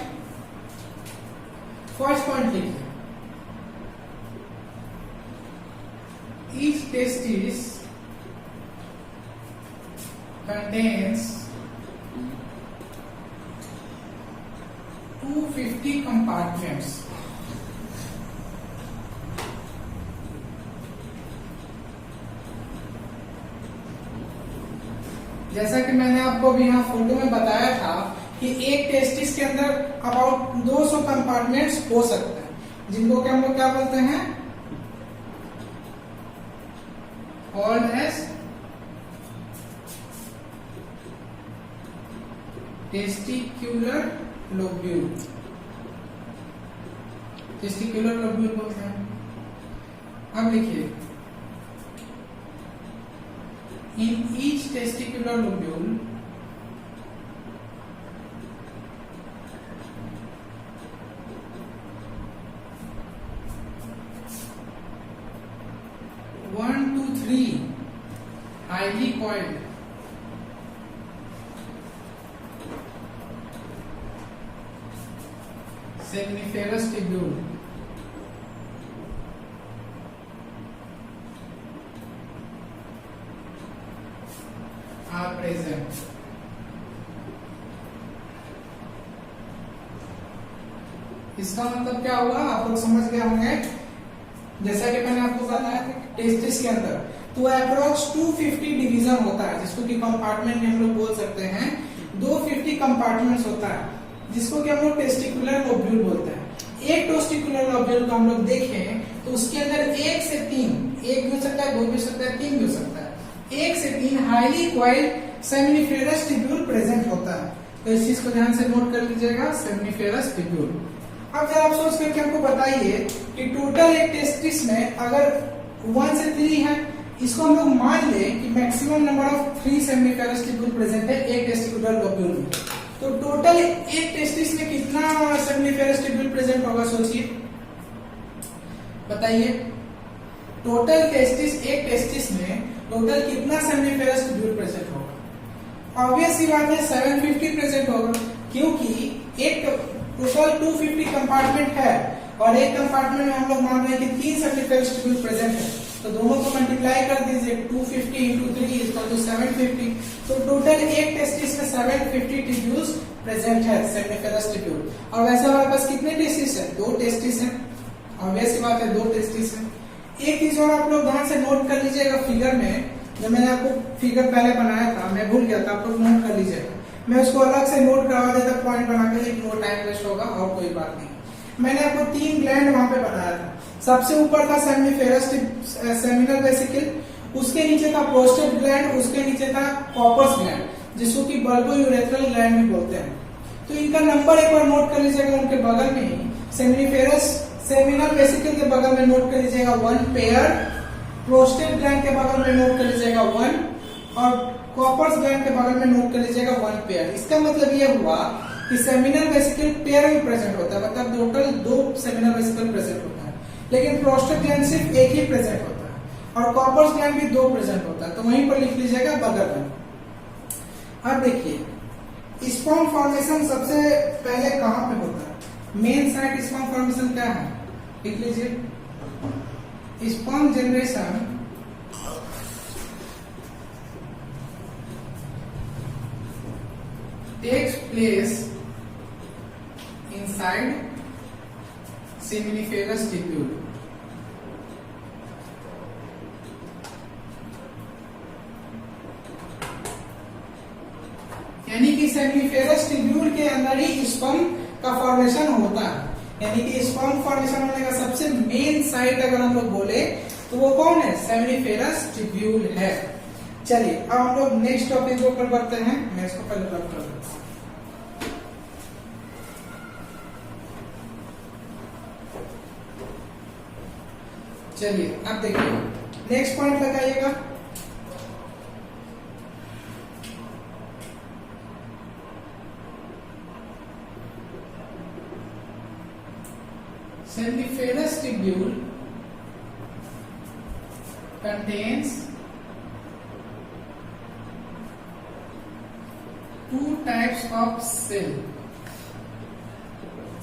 फर्स्ट पॉइंट लिखिए, each testis contains 250 compartments. जैसा कि मैंने आपको अभी यहाँ फोटो में बताया था कि एक टेस्टिस के अंदर अबाउट 200 कंपार्टमेंट्स हो सकते हैं, जिनको कि हम लोग क्या बोलते हैं, called as testicular lobule। Testicular lobule बोलते हैं। अब लिखिए, in each testicular lobule one to three highly coiled seminiferous tubule are present। इसका मतलब क्या हुआ आप लोग समझ गए होंगे। जैसा कि मैंने आपको बताया टेस्टिस के अंदर तो अप्रोक्स 250 डिवीजन होता है, जिसको कि कंपार्टमेंट हम लोग बोल सकते हैं। 250 कंपार्टमेंट्स होता है, जिसको कि हम लोग टेस्टिकुलर लोब्यूल बोलते हैं। एक टेस्टिकुलर लोब्यूल को हम लोग देखें तो उसके अंदर 1 से 3, एक भी हो सकता है, 2 भी हो सकता है, 3 भी हो सकता है, 1 से 3 highly coiled seminiferous tubule present होता है। तो इस चीज को ध्यान से नोट कर लीजिएगा, सेमिनिफेरस टिब्यूल। अब जरा आप सोच करके हमको बताइए कि टोटल एक टेस्टिस में अगर 1 से 3 है, इसको हम लोग मान ले कि maximum number of 3 seminiferous tubule present है एक टेस्टिकुलर लोब्यूल में, तो टोटल एक टेस्टिस में कितना सेमिनिफेरस टिब्यूल प्रेजेंट होगा, सोचिए बताइए। टोटल टेस्टिस, एक टेस्टिस में टोटल कितना सेमिनिफेरस टिब्यूल प्रेजेंट होगा? ऑब्वियस सी बात है 750 प्रेजेंट होगा, क्योंकि एक टोटल 250 कंपार्टमेंट है और एक कंपार्टमेंट में हम लोग मान रहे हैं कि 3 सेमिनिफेरस टिब्यूल प्रेजेंट है, तो दोनों को मल्टीप्लाई कर दीजिए, 250 into 3 इक्वल टू 750। तो टोटल एक टेस्टिस में 750 टिब्यूल्स प्रेजेंट है, सेमिनिफेरस टिब्यूल। और वैसे हमारे पास कितने टेस्टिस है? 2 टेस्टिस है, ऑब्वियस सी बात है 2 टेस्टिस है। एक चीज और आप लोग ध्यान से नोट कर लीजिएगा, फिगर में जब मैंने आपको फिगर पहले बनाया था, मैं भूल गया था, आप लोग नोट कर लीजिएगा, मैं उसको अलग से नोट करवा देता पॉइंट बना के, लेकिन वो टाइम वेस्ट होगा और कोई बात नहीं। मैंने आपको 3 ग्लैंड वहां पे बताया था। सबसे ऊपर था सेमिनिफेरस सेमिनल वेसिकल, उसके नीचे था प्रोस्टेट ग्लैंड, उसके नीचे था कॉपर्स ग्लैंड, जिसको कि बल्बोयूरेथ्रल ग्लैंड भी बोलते हैं। तो इनका नंबर एक बार नोट कर लीजिएगा, उनके बगल में ही सेमिनिफेरस सेमिनल वेसिकल के बगल में नोट कर लीजिएगा 1 पेयर, प्रोस्टेट ग्लैंड के बगल में नोट कर लीजिएगा 1, और कॉपर्स ग्लैंड के बगल में नोट कर लीजिएगा 1 पेयर। इसका मतलब ये हुआ कि सेमिनल वेसिकल पेयर में प्रेजेंट होता है, मतलब टोटल 2 सेमिनल वेसिकल प्रेजेंट होता है, लेकिन प्रोस्टेट ग्लैंड सिर्फ एक ही प्रेजेंट होता है और कॉपर्स ग्लैंड भी 2 प्रेजेंट होता है, तो वहीं पर लिख लीजिएगा बगल में। अब देखिए स्पर्म फॉर्मेशन सबसे पहले कहां पे होता है? मेन साइट स्पर्म फॉर्मेशन क्या है, लिख लीजिए। Sperm generation takes place inside seminiferous tubule। यानी कि सेमिनिफेरस ट्यूब्यूल के अंदर ही स्पर्म का फॉर्मेशन होता है। यानी कि स्पर्म फॉर्मेशन होने का सबसे मेन साइट अगर हम लोग बोले तो वो कौन है? सेमिनिफेरस ट्यूब्यूल है। चलिए अब हम लोग नेक्स्ट टॉपिक के ऊपर बढ़ते हैं। मैं इसको पहले रब कर देता हूं। चलिए अब देखिए नेक्स्ट पॉइंट लगाइएगा। Seminiferous tubule contains 2 types of cell।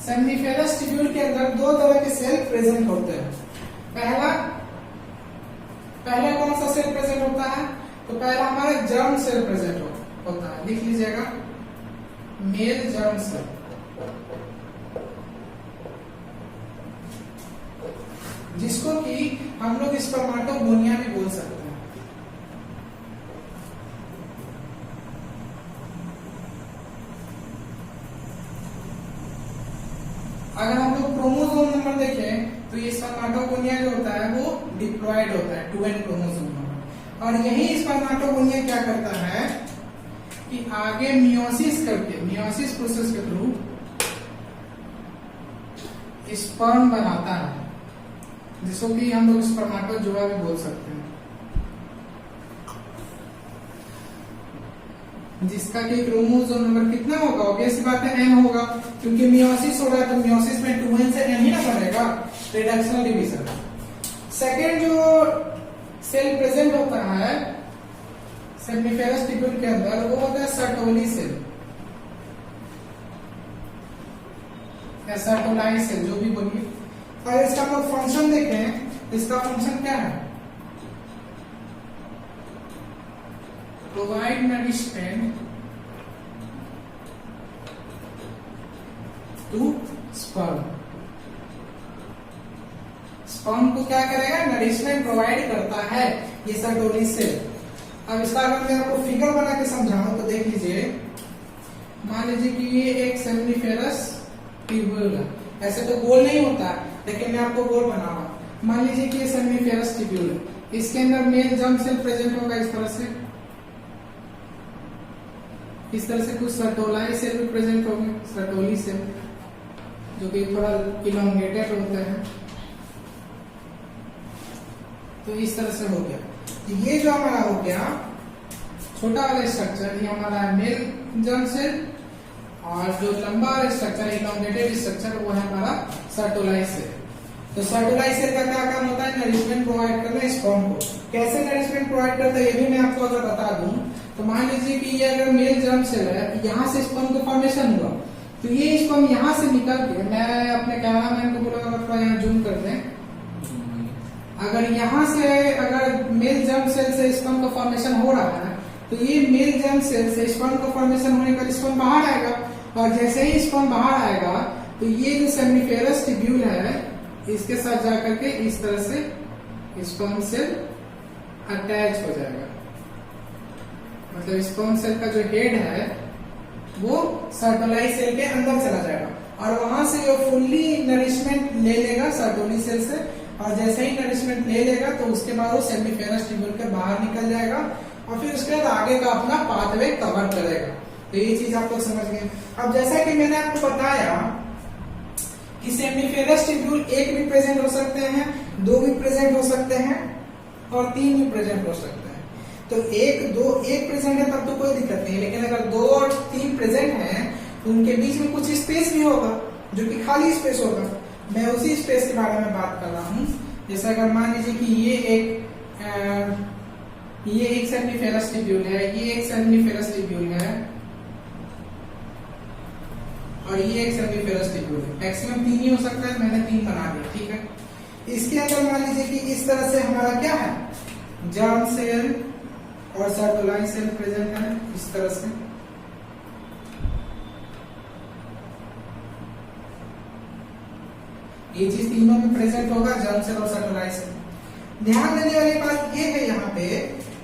Seminiferous tubule के अंदर 2 तरह के सेल प्रेजेंट होते हैं। पहला कौन सा सेल प्रेजेंट होता है? तो पहला हमारा जर्म सेल प्रेजेंट होता है, लिख लीजिएगा मेल जर्म सेल। जिसको कि हम लोग स्पर्मेटोगोनिया भी बोल सकते हैं। अगर हम लोग क्रोमोसोम नंबर देखें तो ये स्पर्मेटोगोनिया जो होता है वो डिप्लॉयड होता है 2n क्रोमोसोम नंबर। और यही स्पर्मेटोगोनिया क्या करता है कि आगे मियोसिस करके, मियोसिस प्रोसेस के थ्रू स्पर्म बनाता है, जिसको कि हम लोग स्पर्मेटोजोआ भी बोल सकते हैं। जिसका कि क्रोमोसोम नंबर कितना होगा? ऑब्वियस बात है n होगा, क्योंकि मियोसिस हो रहा है तो मियोसिस में 2n से n ही ना बढ़ेगा, रिडक्शनल डिवीजन। सेकेंड जो सेल प्रेजेंट होता है सेमिनिफेरस ट्यूब्यूल के अंदर वो होता है सर्टोली सेल या सर्टोलाई सेल, जो भी बोलिए। और इसका हम लोग फंक्शन देखें, इसका फंक्शन क्या है? Provide nourishment to sperm. Sperm को क्या करेगा? नरिशमेंट प्रोवाइड करता है ये सर्टोली सेल। अब इसका अगर मैं आपको फिगर बना के समझाऊं तो देख लीजिए। मान लीजिए कि ये एक सेमिनिफेरस ट्यूब्यूल है, ऐसे तो गोल नहीं होता लेकिन मैं आपको गोल बना रहा हूं। मान लीजिए कि ये सेमिनिफेरस ट्यूब्यूल है, इसके अंदर मेल जर्म सेल प्रेजेंट होगा इस तरह से कुछ सर्टोलाई सेल भी प्रेजेंट होंगे, सर्टोली सेल, जो कि थोड़ा इलोंगेटेड होते हैं। तो इस तरह से हो गया। ये जो हमारा हो गया छोटा वाला स्ट्रक्चर, ये हमारा मेल जर्म सेल, और जो लंबा वाला स्ट्रक्चर इलोंगेटेड स्ट्रक्चर वो है हमारा सर्टोलाई सेल। तो सर्टोलाई सेल का क्या काम होता है? नरिशमेंट प्रोवाइड करना स्पर्म को। कैसे नरिशमेंट प्रोवाइड करता है ये भी मैं आपको अगर बता दूं तो मान लीजिए कि ये अगर मेल जर्म सेल है, यहाँ से स्पर्म का फॉर्मेशन हुआ, तो ये स्पर्म यहाँ से निकल के, मैं अपने कैमरामैन को बोलूंगा थोड़ा यहाँ जूम कर दें। अगर यहाँ से अगर मेल जर्म सेल से स्पर्म का फॉर्मेशन हो रहा है तो ये मेल जर्म सेल से स्पर्म का फॉर्मेशन होने पर स्पर्म बाहर आएगा, और जैसे ही स्पर्म बाहर आएगा तो ये जो सेमिनिफेरस ट्यूब्यूल है इसके साथ जाकर के इस तरह से स्पर्म सेल अटैच हो जाएगा। मतलब स्पर्म सेल का जो हेड है वो सर्टोलाई सेल के अंदर चला जाएगा और वहां से वो फुल्ली नरिशमेंट ले लेगा सर्टोली सेल से, और जैसे ही नरिशमेंट ले लेगा तो उसके बाद वो सेमिनिफेरस ट्यूब्यूल के बाहर निकल जाएगा और फिर उसके बाद आगे का अपना पाथवे कवर करेगा। तो ये चीज आप लोग समझ गए। अब जैसा कि मैंने आपको बताया कि सेमिनिफेरस ट्यूब्यूल एक भी प्रेजेंट हो सकते हैं, 2 भी प्रेजेंट हो सकते हैं और 3 भी प्रेजेंट हो सकते हैं। तो एक प्रेजेंट है तब तो कोई दिक्कत नहीं, लेकिन अगर 2 और 3 प्रेजेंट हैं तो उनके बीच में कुछ स्पेस भी होगा जो कि खाली स्पेस होगा। मैं उसी स्पेस के बारे में बात कर रहा हूँ। जैसे अगर मान लीजिए कि ये एक सेमिफेरस ट्यूब्यूल है, ये एक सेमिफेरस ट्यूब्यूल है और ये एक सेमिफेरस ट्यूब्यूल है। मैक्सिमम 3 ही हो सकता है, मैंने 3 बना दिया, ठीक है। इसके अंदर मान लीजिए कि इस तरह से हमारा क्या है, जर्म सेल और सर्कुलाइन सेल प्रेजेंट है इस तरह से। ये चीज तीनों में प्रेजेंट होगा, जर्म सेल और सर्कुलाइन सेल। ध्यान देने वाली बात ये है यहाँ पे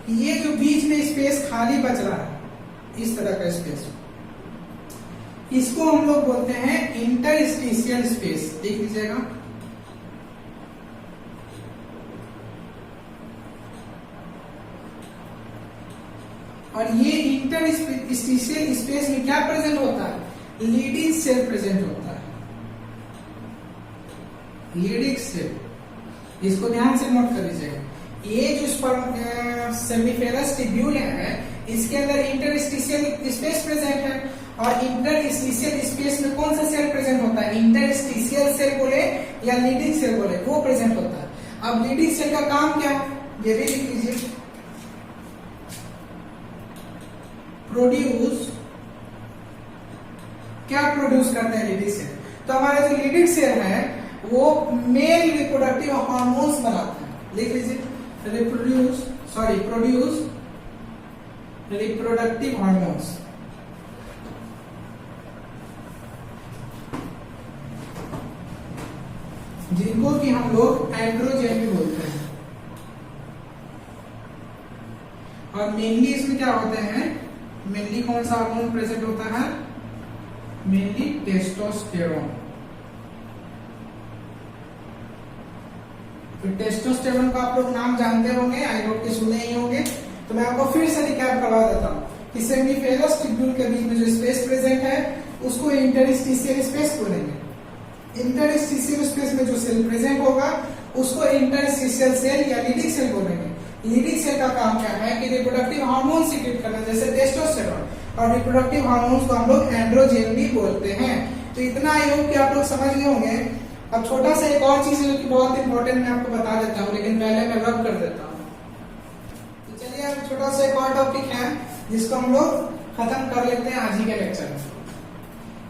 कि ये जो बीच में स्पेस खाली बच रहा है, इस तरह का स्पेस, इसको हम लोग बोलते हैं इंटरस्टिशियल स्पेस। देख लीजिएगा, और ये इंटरस्टिशियल स्पेस में क्या प्रेजेंट होता है, लीडिंग सेल प्रेजेंट होता है, लीडिंग सेल। इसको ध्यान से नोट कर लीजिएगा। ये जो सेमिफेरस ट्यूब्यूल है, इसके अंदर इंटरस्टिशियल स्पेस प्रेजेंट है, और इंटरस्टिशियल स्पेस में कौन सा सेल प्रेजेंट होता है, इंटरस्टिशियल सेल बोले या लीडिंग सेल बोले, वो प्रेजेंट होता है। अब लीडिंग सेल का काम क्या है, ये भी लिख लीजिए, प्रोड्यूस। क्या प्रोड्यूस करते हैं लीडिंग सेल, तो हमारे जो लीडिंग सेल है वो मेल रिप्रोडक्टिव हार्मोन्स बनाते हैं। लिख लीजिए, प्रोड्यूस रिप्रोडक्टिव हार्मोन्स। जिनको कि हम लोग एंड्रोजन भी बोलते हैं। और मेनली इसमें क्या होते हैं, मेनली कौन सा हार्मोन प्रेजेंट होता है, मेनली टेस्टोस्टेरोन। तो टेस्टोस्टेरोन का आप लोग नाम जानते होंगे, आई होप कि सुने ही होंगे। तो मैं आपको फिर से रिकैप करवा देता हूँ कि सेमिफेरस ट्यूब्यूल के बीच में जो स्पेस प्रेजेंट है उसको इंटरस्टिशियल स्पेस बोलेंगे। इंटरस्टिशियल स्पेस में जो सेल प्रेजेंट होगा उसको इंटरस्टिशियल सेल या लीडिंग सेल बोलेंगे। लीडिंग सेल का काम क्या है कि रिप्रोडक्टिव हार्मोन सीक्रेट करना, जैसे टेस्टोस्टेरोन, और रिप्रोडक्टिव हार्मोन्स को हम लोग एंड्रोजन भी बोलते हैं। तो इतना आई होप कि आप लोग समझ गए होंगे। अब छोटा सा एक और चीज है जो कि बहुत इंपॉर्टेंट मैं आपको बता देता हूँ, लेकिन पहले मैं रब कर देता हूँ। तो चलिए अब छोटा सा एक और टॉपिक है जिसको हम लोग खत्म कर लेते हैं आज ही के लेक्चर में।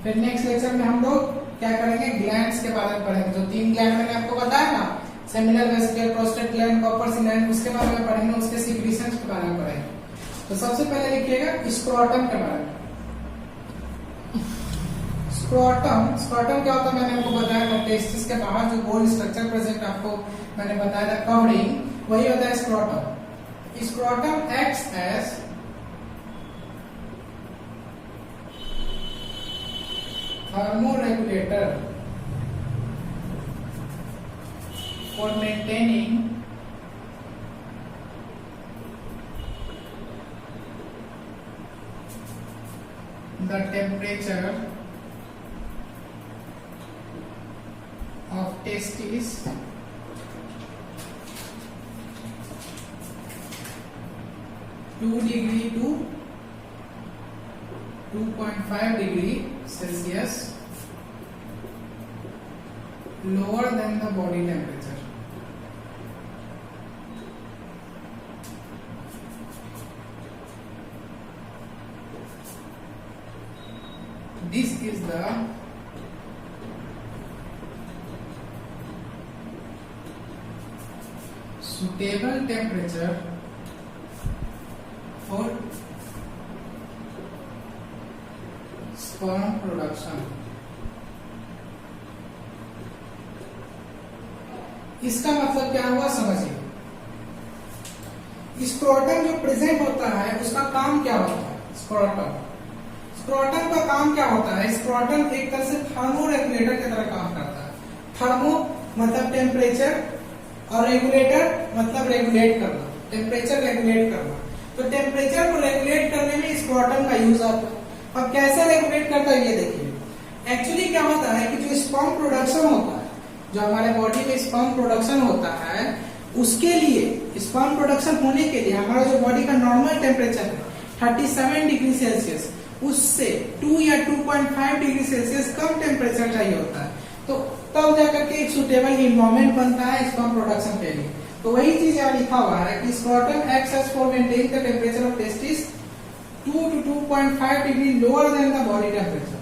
फिर नेक्स्ट लेक्चर में हम लोग क्या करेंगे, ग्लैंड्स के बारे में पढ़ेंगे। जो 3 ग्लैंड मैंने आपको बताया ना, seminal vesicle, prostate gland, Cowper's gland, उसके बारे में पढ़ेंगे, उसके सीक्रेशंस के बारे में पढ़ेंगे। तो सबसे पहले लिखिएगा स्क्रोटम के बारे में। स्क्रोटम क्या होता है मैंने आपको बताया था, टेस्टिस के बाहर जो गोल स्ट्रक्चर प्रेजेंट आपको मैंने बताया था, कवरिंग, वही होता है scrotum. Scrotum acts as thermoregulator for maintaining the temperature of testes (2° to 2.5° Celsius lower than the body temperature. This is the suitable temperature for sperm production. इसका मतलब क्या हुआ समझिए। स्क्रोटम जो प्रेजेंट होता है उसका काम क्या होता है, स्क्रोटम का काम क्या होता है, स्क्रोटम एक तरह से थर्मोरेगुलेटर की तरह काम करता है। थर्मो मतलब टेम्परेचर और रेगुलेटर मतलब रेगुलेट करना, टेम्परेचर रेगुलेट करना। तो टेम्परेचर को रेगुलेट करने में स्क्रोटम का यूज आता है। अब कैसे रेगुलेट करता है ये देखिए। एक्चुअली क्या होता है कि जो स्पर्म प्रोडक्शन होता है, जो हमारे बॉडी में स्पर्म प्रोडक्शन होता है, उसके लिए स्पर्म प्रोडक्शन होने के लिए हमारा जो बॉडी का नॉर्मल टेम्परेचर है 37 डिग्री सेल्सियस, उससे 2 या 2.5 डिग्री सेल्सियस कम टेम्परेचर चाहिए होता है। तो तब जाकर के एक सुटेबल इन्वायरमेंट बनता है स्पर्म प्रोडक्शन के लिए। तो वही चीज यहाँ लिखा हुआ है कि scrotum acts as for maintain the temperature of testis 2 to 2.5 degree lower than the body temperature.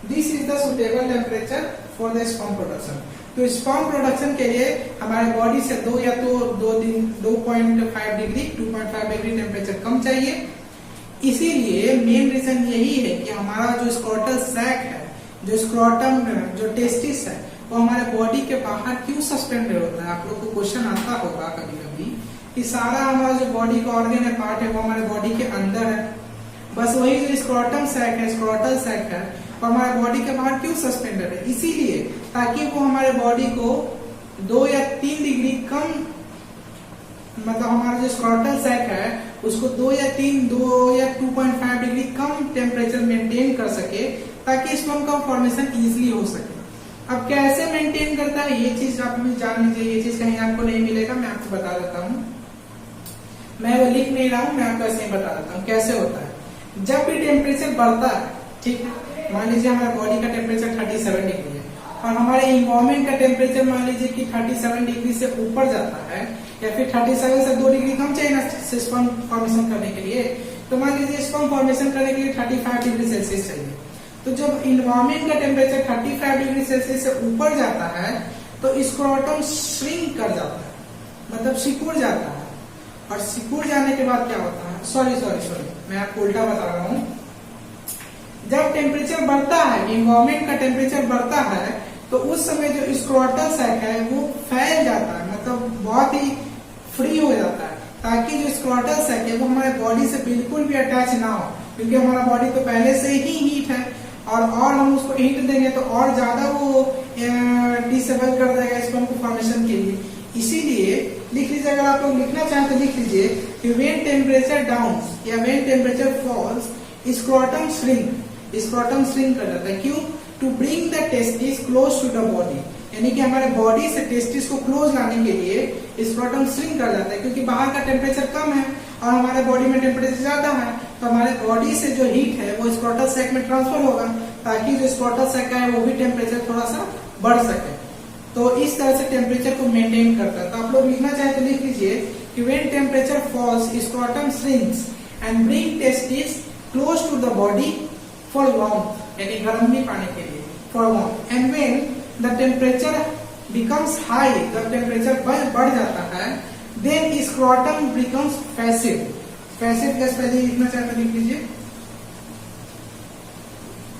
This is the suitable temperature for the sperm production. तो स्पर्म प्रोडक्शन के लिए हमारे बॉडी से 2 या तो 2.5 डिग्री टेम्परेचर कम चाहिए। इसीलिए मेन रीजन यही है कि हमारा जो स्क्रॉटल सैक है, जो स्क्रॉटम जो टेस्टिस है, वो हमारे बॉडी के बाहर क्यों सस्पेंडेड होता है। आप लोग को क्वेश्चन आता होगा कभी कभी कि सारा हमारा जो बॉडी का ऑर्गन है, पार्ट है, वो हमारे बॉडी के अंदर है, बस वही जो स्क्रॉटम सैक है, स्क्रॉटल सैक है, और हमारे बॉडी के बाहर क्यों सस्पेंडेड है। इसीलिए ताकि वो हमारे बॉडी को 2 या 3 डिग्री कम, मतलब हमारा जो स्क्रॉटल सैक है उसको 2 या 2.5 डिग्री कम टेम्परेचर मेंटेन कर सके, ताकि स्पर्म का फॉर्मेशन इजीली हो सके। अब कैसे मेंटेन करता है ये चीज आप भी जान लीजिए। ये चीज कहीं आपको नहीं मिलेगा, मैं आपको बता देता हूँ। मैं वो लिख नहीं रहा हूँ, मैं आपको ऐसे ही बता देता हूँ कैसे होता है। जब भी टेम्परेचर बढ़ता है, ठीक है, मान लीजिए हमारे बॉडी का टेम्परेचर 37 डिग्री है और हमारे इन्वायरमेंट का टेम्परेचर मान लीजिए कि 37 डिग्री से ऊपर जाता है, या फिर 37 से 2 डिग्री कम चाहिए ना स्पर्म फॉर्मेशन करने के लिए, तो मान लीजिए स्पर्म फॉर्मेशन करने के लिए 35 डिग्री सेल्सियस चाहिए। तो जब इन्वायरमेंट का टेम्परेचर 35 डिग्री सेल्सियस से ऊपर जाता है तो स्क्रॉटम श्रिंक कर जाता है, मतलब सिकुड़ जाता है। और सिकुड़ जाने के बाद क्या होता है, सॉरी मैं आपको उल्टा बता रहा हूँ। जब टेम्परेचर बढ़ता है, इन्वायरमेंट का टेम्परेचर बढ़ता है, तो उस समय जो स्क्रॉटल सैक है वो फैल जाता है, मतलब बहुत ही फ्री हो जाता है, ताकि जो स्क्रॉटल सैक है वो हमारे बॉडी से बिल्कुल भी अटैच ना हो, क्योंकि हमारा बॉडी तो पहले से ही हीट है, और हम उसको हीट देंगे तो और ज्यादा वो डिसेबल कर देगा स्पर्म को फॉर्मेशन के लिए। इसीलिए लिख लीजिए, अगर आप लोग लिखना चाहें तो लिख लीजिए कि व्हेन टेम्परेचर डाउन या when temperature falls scrotum shrink कर जाता है। क्यों? To bring the testis close to the body, यानी कि हमारे बॉडी से टेस्टिस को क्लोज लाने के लिए स्क्रॉटम श्रिंक कर जाता है, क्योंकि बाहर का टेम्परेचर कम है और हमारे बॉडी में टेम्परेचर ज्यादा है, तो हमारे बॉडी से जो हीट है वो स्क्रॉटल सैक में ट्रांसफर होगा, ताकि जो स्क्रॉटल सैक है वो भी टेम्परेचर थोड़ा सा बढ़ सके। तो इस तरह से टेम्परेचर को मेंटेन करता है। तो आप लोग लिखना चाहे तो लिख लीजिए कि when temperature falls scrotum shrinks and bring testis close to the body for warmth, यानी गर्म भी पाने के लिए, for warmth. And when the temperature becomes high, जब टेम्परेचर बढ़ जाता है, then scrotum becomes passive. Passive का स्पेलिंग लिखना चाहे तो लिख लीजिए।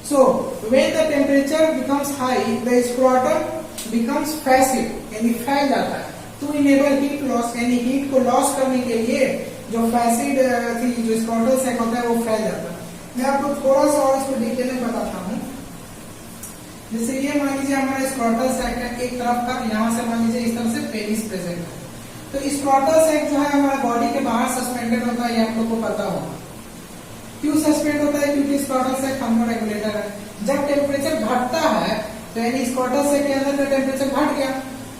So when the temperature becomes high, the scrotum becomes passive, यानी फैल जाता है। To enable heat loss, यानी हीट को लॉस करने के लिए जो फैसिड जो स्क्रॉटल सैक होता है वो फैल जाता है। मैं आपको थोड़ा सा और इसको डिटेल में बताता हूँ। जैसे ये मान लीजिए हमारा स्क्रॉटल सैक है एक तरफ का, यहाँ से मान लीजिए इस तरफ से पेनिस प्रेजेंट है। तो स्क्रॉटल सैक जो है हमारे बॉडी के बाहर सस्पेंडेड होता है, ये आप लोग को पता होगा। क्यों सस्पेंड होता है? क्योंकि स्क्रॉटल सैक थर्मोरेगुलेटर है। जब टेम्परेचर घटता है तो यानी स्क्रॉटल सैक के अंदर का टेम्परेचर घट गया,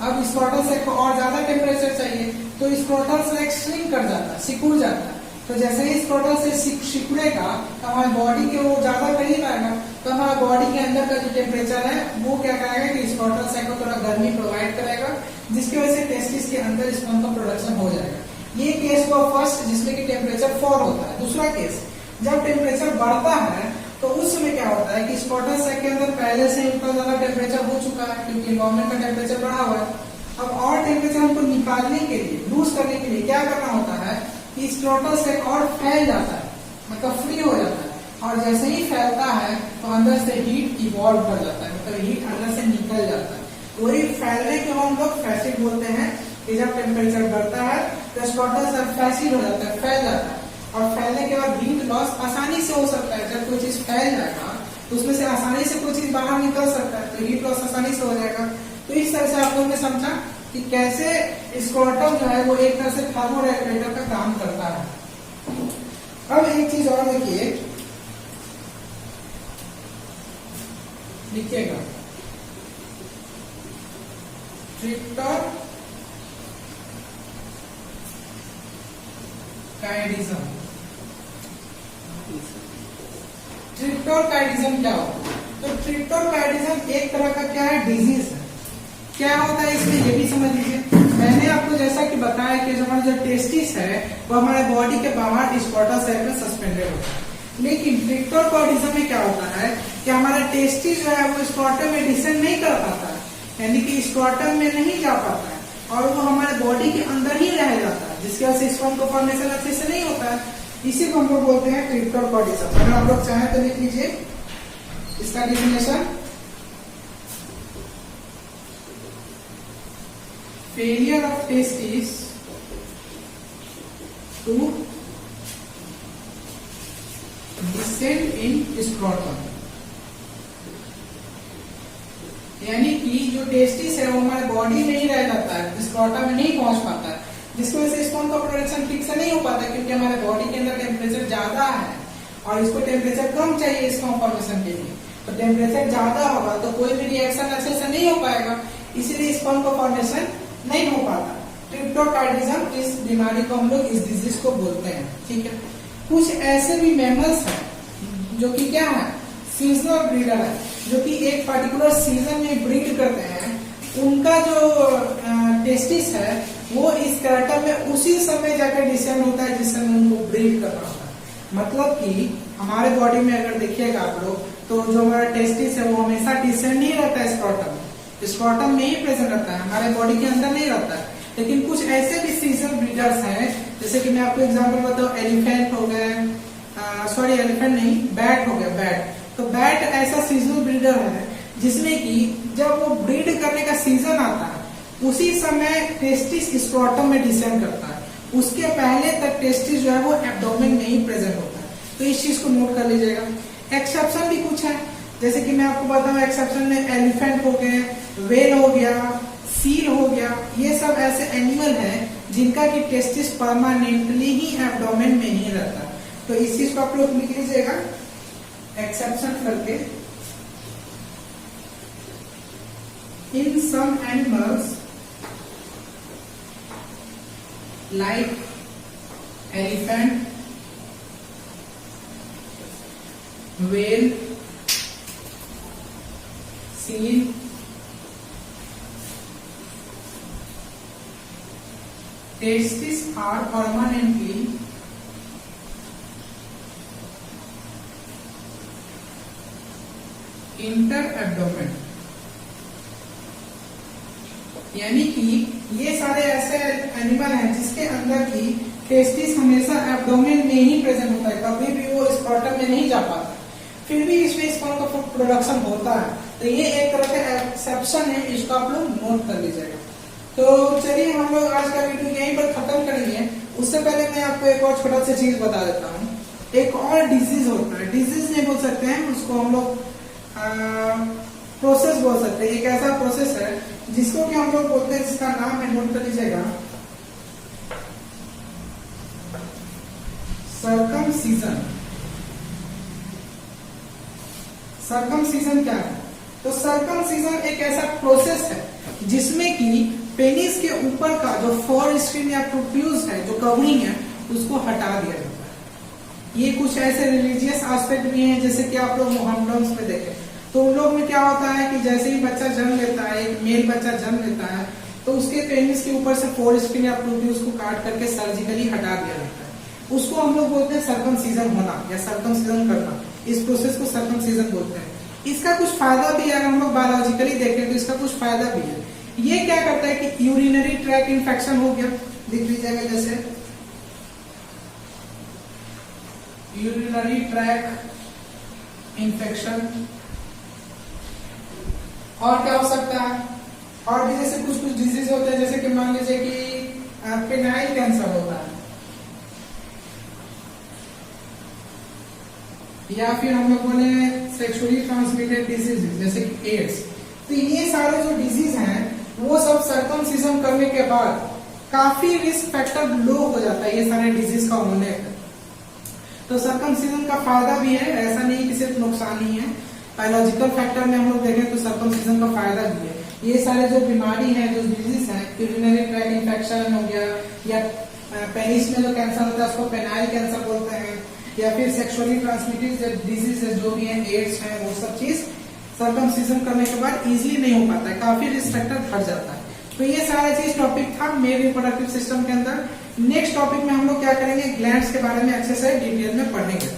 अब स्क्रॉटल सैक को और ज्यादा टेम्परेचर चाहिए, तो स्क्रॉटल सैक श्रिंक कर जाता है, सिकुड़ जाता है। तो जैसे ही स्क्रॉटल से सिकुड़ेगा तो हमारे बॉडी के वो ज्यादा करीब आएगा, तो हमारे बॉडी के अंदर का जो टेम्परेचर है वो क्या करेगा कि स्क्रॉटल सैक को थोड़ा गर्मी प्रोवाइड करेगा, जिसकी वजह से टेस्टिस के अंदर स्पर्म का प्रोडक्शन हो जाएगा। ये केस हुआ फर्स्ट, जिसमें कि टेम्परेचर फॉल होता है। दूसरा केस, जब टेम्परेचर बढ़ता है तो उस समय क्या होता है कि स्क्रॉटल सैक के अंदर पहले से इतना ज्यादा टेम्परेचर हो चुका है, क्योंकि इन्वायरमेंट का टेम्परेचर बढ़ा हुआ है। अब और टेम्परेचर हमको निकालने के लिए, लूज करने के लिए क्या करना होता है कि स्क्रॉटल सैक और फैल जाता है, मतलब फ्री हो जाता है, और जैसे ही फैलता है तो अंदर से हीट इवॉल्व कर जाता है, मतलब हीट अंदर से निकल जाता है। वही फैलने को हम लोग फैसिड बोलते हैं, कि जब टेम्परेचर बढ़ता है तो स्क्रॉटल सैक फैसिड हो जाता है, फैल जाता है, और फैलने के बाद हीट लॉस आसानी से हो सकता है। जब कोई चीज फैल जाएगा तो उसमें से आसानी से कोई चीज बाहर निकल सकता है, तो हीट लॉस आसानी से हो जाएगा। तो इस तरह से आप लोगों ने समझा कि कैसे स्क्रॉटम जो है वो एक तरह से थर्मोरेगुलेटर का काम करता है। अब एक चीज और देखिए, लिखिएगा ट्रिप्टर काइडिज्म। ट्रिप्टोकाइडिज्म क्या होता है? तो ट्रिप्टोकाइडिज्म एक तरह का क्या है, डिजीज है। क्या होता है इसमें ये भी समझ लीजिए। मैंने आपको जैसा कि बताया कि जो हमारा जो टेस्टिस है वो हमारे बॉडी के बाहर स्पोटा सेल में सस्पेंडेड होता है, लेकिन ट्रिप्टोकाइडिज्म में क्या होता है कि हमारा टेस्टिस जो है वो स्क्रोटम में डिसेंड नहीं कर पाता है, यानी कि स्क्रोटम में नहीं जा पाता है और वो हमारे बॉडी के अंदर ही रह जाता है, जिसकी वजह से स्पर्म का फॉर्मेशन अच्छे से नहीं होता है। इसी को हम लोग बोलते हैं ट्रिप्टोकाइडिज्म। अगर आप लोग चाहें तो लिख लीजिए इसका definition. Failure of testis to descend in scrotum, यानी कि जो टेस्टिस है वो हमारे बॉडी में ही रह जाता है, स्क्रोटम में नहीं पहुंच पाता है, जिसकी वजह से स्पर्म का प्रोडक्शन ठीक से नहीं हो पाता, क्योंकि हमारे बॉडी के अंदर टेम्परेचर ज्यादा है और इसको टेम्परेचर कम चाहिए स्पर्म फॉर्मेशन के लिए। तो टेम्परेचर ज्यादा होगा तो कोई भी रिएक्शन अच्छे से नहीं हो पाएगा, इसीलिए स्पर्म का फॉर्मेशन नहीं हो पाता। ट्रिप्टोकाइडिज्म इस बीमारी को हम लोग इस डिजीज को बोलते हैं, ठीक है। कुछ ऐसे भी मैमल्स हैं जो कि क्या है, सीजनल ब्रीडर है, जो कि एक पर्टिकुलर सीजन में ब्रीड करते हैं। उनका जो टेस्टिस है वो इस स्क्रोटम में उसी समय जाकर डिसेंड होता है जिस समय उनको ब्रीड करना होता है। मतलब कि हमारे बॉडी में अगर देखिएगा आप लोग तो जो हमारा टेस्टिस है वो हमेशा डिसेंड नहीं रहता है स्क्रोटम में, स्क्रोटम में ही प्रेजेंट रहता है, हमारे बॉडी के अंदर नहीं रहता है। लेकिन कुछ ऐसे भी सीजनल ब्रीडर्स हैं, जैसे कि मैं आपको एग्जांपल बताऊं, एलिफेंट हो गए, सॉरी एलिफेंट नहीं, बैट हो गया, बैट। तो बैट ऐसा सीजनल ब्रीडर है जिसमें कि जब वो ब्रीड करने का सीजन आता है उसी समय टेस्टिस स्क्रोटम में डिसेंड करता है, उसके पहले तक टेस्टिस जो है वो एब्डोमेन में ही प्रेजेंट होता है। तो इस चीज को नोट कर लीजिएगा। एक्सेप्शन भी कुछ है, जैसे कि मैं आपको बताऊं, एक्सेप्शन में एलिफेंट हो गए, वेल हो गया, सील हो गया, ये सब ऐसे एनिमल हैं जिनका कि टेस्टिस परमानेंटली ही एब्डोमेन में ही रहता है। तो इस चीज को आप लोग लिख लीजिएगा एक्सेप्शन करके। In some animals like elephant, whale, seal, testes are permanently inter-abdomen, यानी कि ये सारे ऐसे एनिमल हैं जिसके अंदर की टेस्टिस हमेशा एब्डोमेन में ही प्रेजेंट होता है, कभी भी वो स्क्रोटम में नहीं जा पाता, फिर भी इसमें स्पर्म का प्रोडक्शन होता है। तो ये एक तरह का एक्सेप्शन है, इसको आप लोग नोट कर लीजिएगा। तो चलिए हम लोग आज का वीडियो यहीं पर खत्म करेंगे। उससे पहले मैं आपको एक और छोटा सा चीज बता देता हूँ। एक और डिजीज होता है, डिजीज नहीं बोल सकते हैं उसको, हम लोग प्रोसेस बोल सकते हैं। एक ऐसा प्रोसेस है जिसको कि हम लोग बोलते हैं, जिसका नाम है, नोट कर लीजिएगा, सर्कमसीजन। सर्कमसीजन क्या है? तो सर्कमसीजन एक ऐसा प्रोसेस है जिसमें कि पेनिस के ऊपर का जो फॉर स्क्रीन या प्रोट्यूज है, जो कवरिंग है, उसको हटा दिया जाता है। ये कुछ ऐसे रिलीजियस एस्पेक्ट भी हैं, जैसे कि आप लोग मोहम्मडन्स में देखें तो उन लोग में क्या होता है कि जैसे ही बच्चा जन्म लेता है, एक मेल बच्चा जन्म लेता है, तो उसके पेनिस के ऊपर से फोर स्क्रीन या प्रोट्यूज को काट करके सर्जिकली हटा दिया जाता है। उसको हम लोग बोलते हैं सर्कमसीजन होना या सर्कमसीजन करना। इस प्रोसेस को सर्कमसीजन बोलते हैं। इसका कुछ फायदा भी है, अगर हम लोग बायोलॉजिकली देखें तो इसका कुछ फायदा भी है। ये क्या करता है कि यूरिनरी ट्रैक इन्फेक्शन हो गया, लिख लीजिएगा, जैसे यूरिनरी ट्रैक इन्फेक्शन, और क्या हो सकता है, और भी जैसे कुछ कुछ डिजीज होते हैं, जैसे कि मान लीजिए कि पेनाइल कैंसर होता है, या फिर हम लोग बोले सेक्सुअली ट्रांसमिटेड डिजीज जैसे कि एड्स। तो ये सारे जो डिजीज हैं वो सब सर्कमसिजन करने के बाद काफी रिस्क फैक्टर लो हो जाता है ये सारे डिजीज का होने का। तो सर्कमसिजन का फायदा भी है, ऐसा नहीं कि सिर्फ नुकसान ही है। बायोलॉजिकल फैक्टर में हम लोग देखें तो सर्कमसिजन का फायदा भी है। ये सारे जो बीमारी है, जो डिजीज है, यूरिनरी ट्रैक इन्फेक्शन हो गया या पेनिस में जो कैंसर होता है उसको पेनाइल कैंसर बोलते हैं, या फिर सेक्सुअली ट्रांसमिटेड डिजीज जो भी है, एड्स है, वो सब चीज सर्कमसिजन करने के बाद इजीली नहीं हो पाता है, काफी रिस्क फैक्टर बढ़ जाता है। तो ये सारा चीज टॉपिक था मेल रिप्रोडक्टिव सिस्टम के अंदर। नेक्स्ट टॉपिक में हम लोग क्या करेंगे, ग्लैंड्स के बारे में अच्छे से डिटेल में पढ़ेंगे।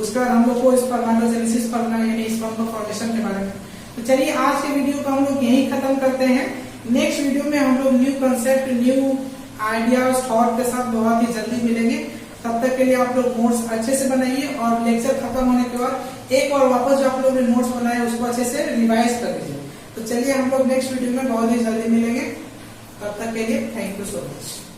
उसके बाद हम लोग को स्पर्मेटोजेनेसिस पढ़ना है, यानी स्पर्म फॉर्मेशन के बारे में। तो चलिए आज के वीडियो को हम लोग यही खत्म करते हैं। नेक्स्ट वीडियो में हम लोग new concept, new ideas, thought के साथ बहुत ही जल्दी मिलेंगे। तब तक के लिए आप लोग नोट्स अच्छे से बनाइए और लेक्चर खत्म होने के बाद एक और वापस जो आप लोगों ने नोट्स बनाए उसको अच्छे से रिवाइज कर लीजिए। तो चलिए हम लोग नेक्स्ट वीडियो में बहुत ही जल्दी मिलेंगे। तब तक के लिए थैंक यू सो मच।